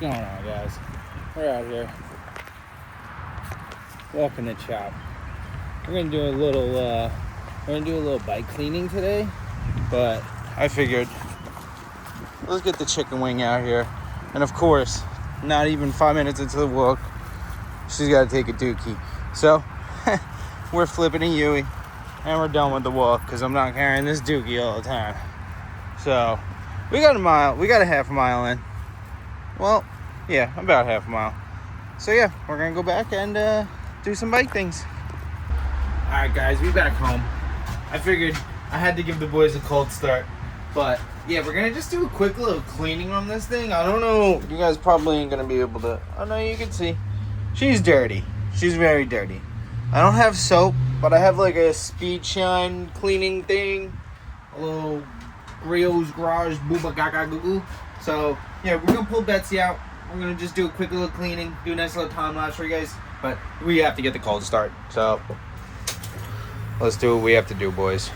going on, guys? We're out here walking the chop. We're gonna do a little bike cleaning today, but I figured let's get the chicken wing out here. And of course, not even 5 minutes into the walk, she's got to take a dookie. So we're flipping a Yui, and we're done with the walk because I'm not carrying this dookie all the time. So we got a half a mile in. Well, yeah, about half a mile. So yeah, we're gonna go back and do some bike things. All right, guys, we back home. I figured I had to give the boys a cold start, but yeah, we're gonna just do a quick little cleaning on this thing. I don't know, you guys probably ain't gonna be able to. Oh no, you can see. She's dirty. She's very dirty. I don't have soap, but I have like a speed shine cleaning thing. A little Rio's Garage Booba Gaga Goo Goo. So yeah, we're gonna pull Betsy out. We're gonna just do a quick little cleaning, do a nice little time lapse for you guys. But we have to get the cold start. So let's do what we have to do, boys.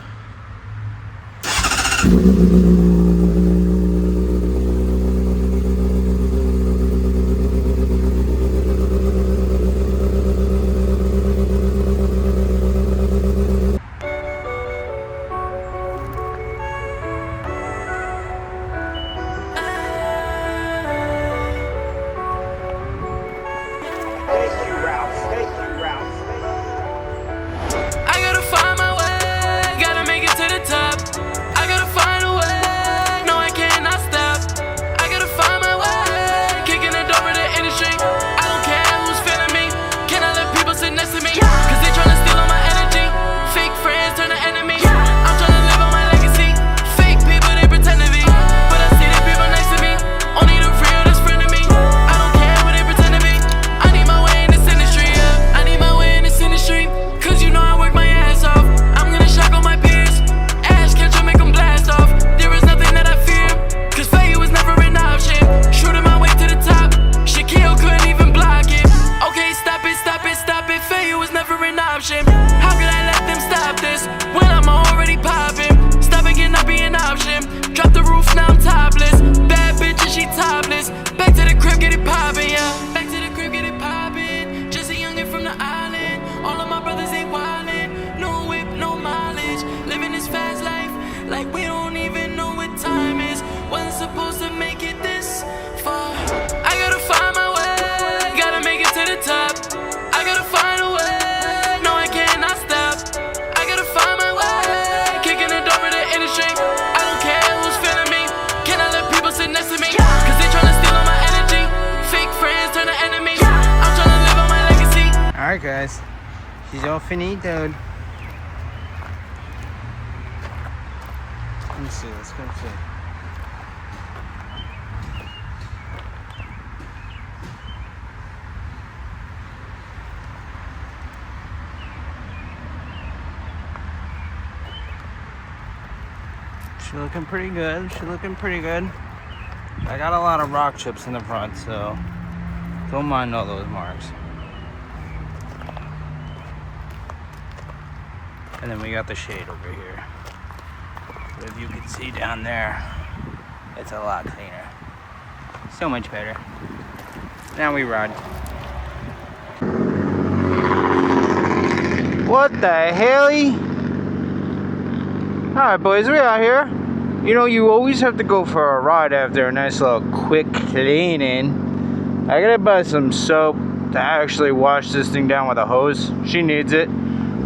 Alright guys, she's all finitoed. Let me see, let's go see. She's looking pretty good, I got a lot of rock chips in the front, so don't mind all those marks. And then we got the shade over here. But if you can see down there, it's a lot cleaner. So much better. Now we ride. What the hell-y? Alright boys, we're out here. You know, you always have to go for a ride after a nice little quick cleaning. I gotta buy some soap to actually wash this thing down with a hose. She needs it.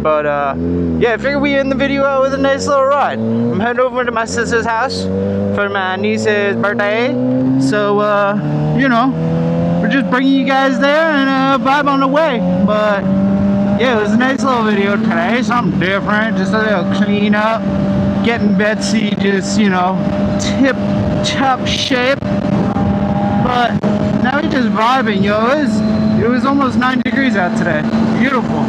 But yeah, I figured we end the video out with a nice little ride. I'm heading over to my sister's house for my niece's birthday. So you know, we're just bringing you guys there and vibe on the way. But yeah, it was a nice little video today, something different, just a little clean up, getting Betsy just, you know, tip top shape. But now we're just vibing, yo. It was almost 9 degrees out today. Beautiful.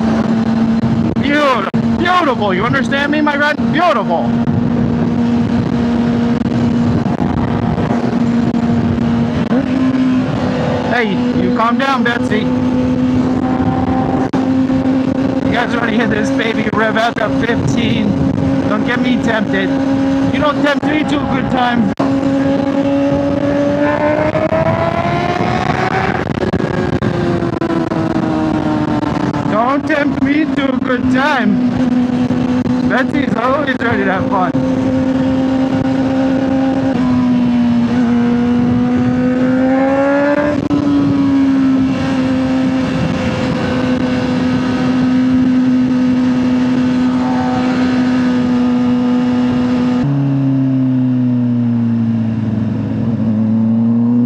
Beautiful, you understand me, my friend? Beautiful. Hey, you calm down, Betsy. You guys already hit this baby rev out to 15. Don't get me tempted. You don't tempt me to a good time. good time. Betsy's always ready to have fun.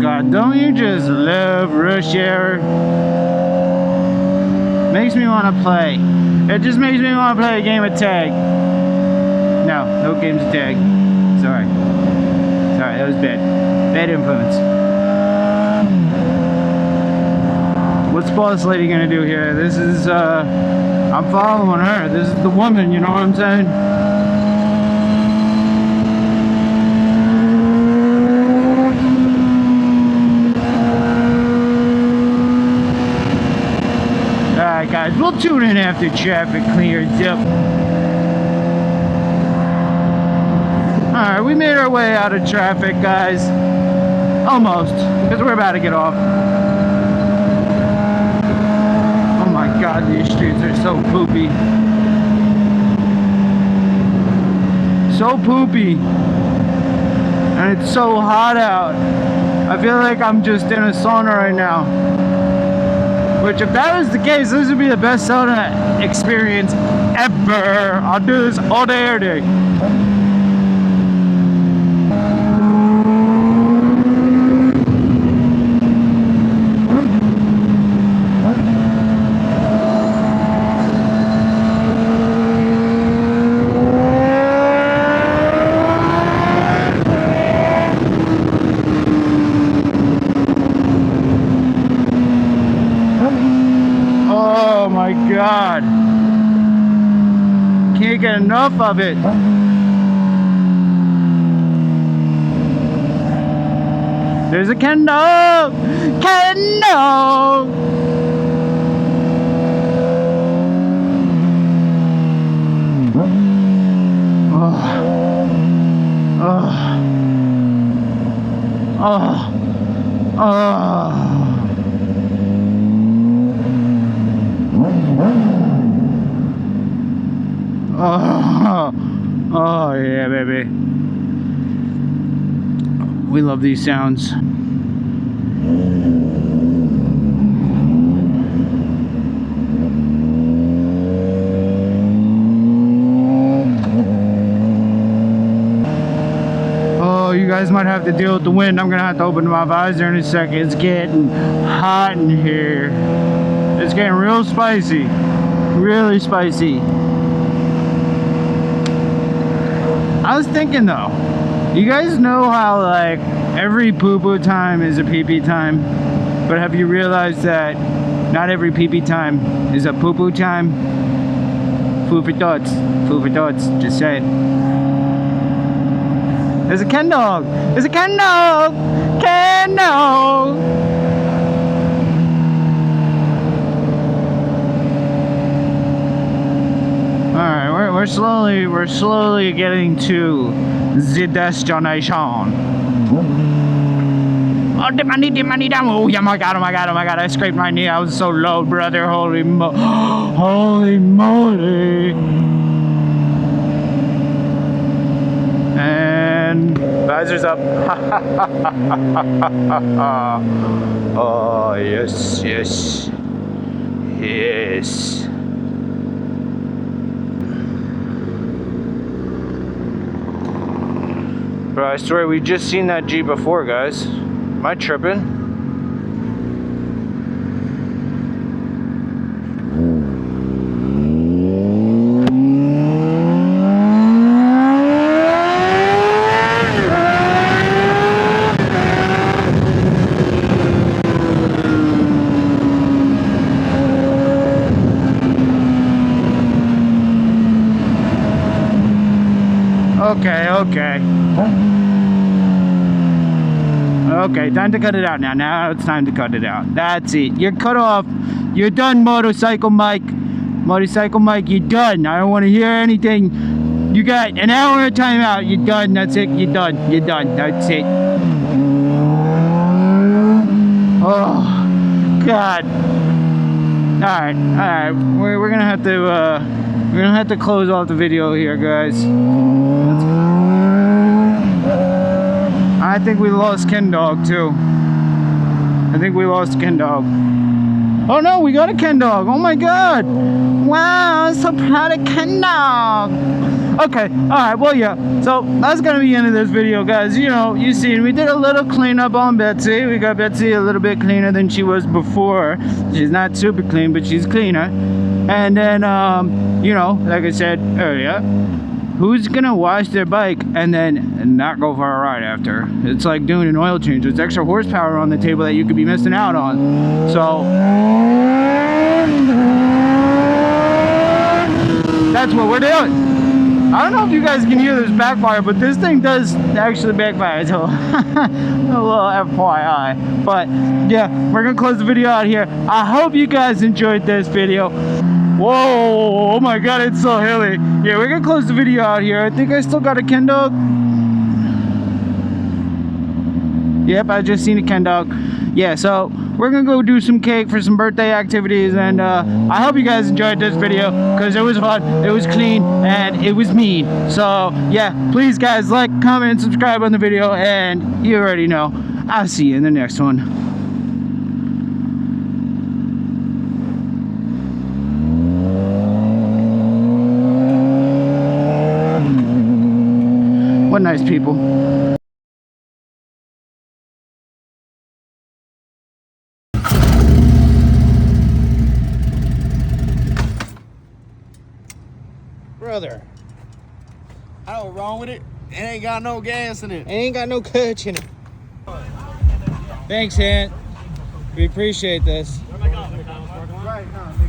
God, don't you just love rush hour? Makes me want to play. It just makes me want to play a game of tag. No games of tag. Sorry, that was bad influence. What's boss lady gonna do here? This is I'm following her. This is the woman, you know what I'm saying? Alright guys, we'll tune in after traffic clears up. Alright, we made our way out of traffic, guys. Almost, because we're about to get off. Oh my god, these streets are so poopy. So poopy. And it's so hot out. I feel like I'm just in a sauna right now. Which, if that was the case, this would be the best sauna experience ever. I'll do this all day, every day. Oh my god. Can't get enough of it. There's a candle! Candle! Oh yeah, baby. We love these sounds. Oh, you guys might have to deal with the wind. I'm gonna have to open my visor in a second. It's getting hot in here. It's getting real spicy. Really spicy. I was thinking though, you guys know how like every poo-poo time is a pee-pee time, but have you realized that not every pee-pee time is a poo-poo time? Food for thoughts, just saying. There's a Ken dog, there's a Ken dog, Ken dog. Alright, we're slowly getting to the destination. Oh, dip my knee down. Oh my god, I scraped my knee. I was so low, brother. Holy moly. And visors up. Oh, yes. Bro, I swear we just seen that Jeep before, guys. Am I tripping? Okay, time to cut it out now. Now it's time to cut it out. That's it. You're cut off. You're done, Motorcycle Mike. Motorcycle Mike, you're done. I don't want to hear anything. You got an hour of timeout. You're done. That's it. You're done. That's it. Oh, God. Alright. We're gonna have to, We're gonna have to close off the video here, guys. I think we lost Ken Dog too. I think we lost Ken Dog. Oh no, we got a Ken Dog. Oh my god. Wow, I'm so proud of Ken Dog. Okay, alright, well yeah. So that's gonna be the end of this video, guys. You know, you see, we did a little cleanup on Betsy. We got Betsy a little bit cleaner than she was before. She's not super clean, but she's cleaner. And then you know, like I said earlier, who's gonna wash their bike and then not go for a ride after? It's like doing an oil change. There's extra horsepower on the table that you could be missing out on. So that's what we're doing. I don't know if you guys can hear this backfire, but this thing does actually backfire, so a little FYI. But yeah, we're gonna close the video out here. I hope you guys enjoyed this video. Whoa, oh my god, it's so hilly. Yeah, we're gonna close the video out here. I think I still got a Ken Dog. Yep, I just seen a Ken Dog. Yeah, so we're gonna go do some cake for some birthday activities, and I hope you guys enjoyed this video because it was fun, it was clean, and it was mean. So yeah, please guys, like, comment, and subscribe on the video, and you already know. I'll see you in the next one. What nice people. Brother, I know what's wrong with it. It ain't got no gas in it. It ain't got no clutch in it. Thanks, Ant. We appreciate this. Right now.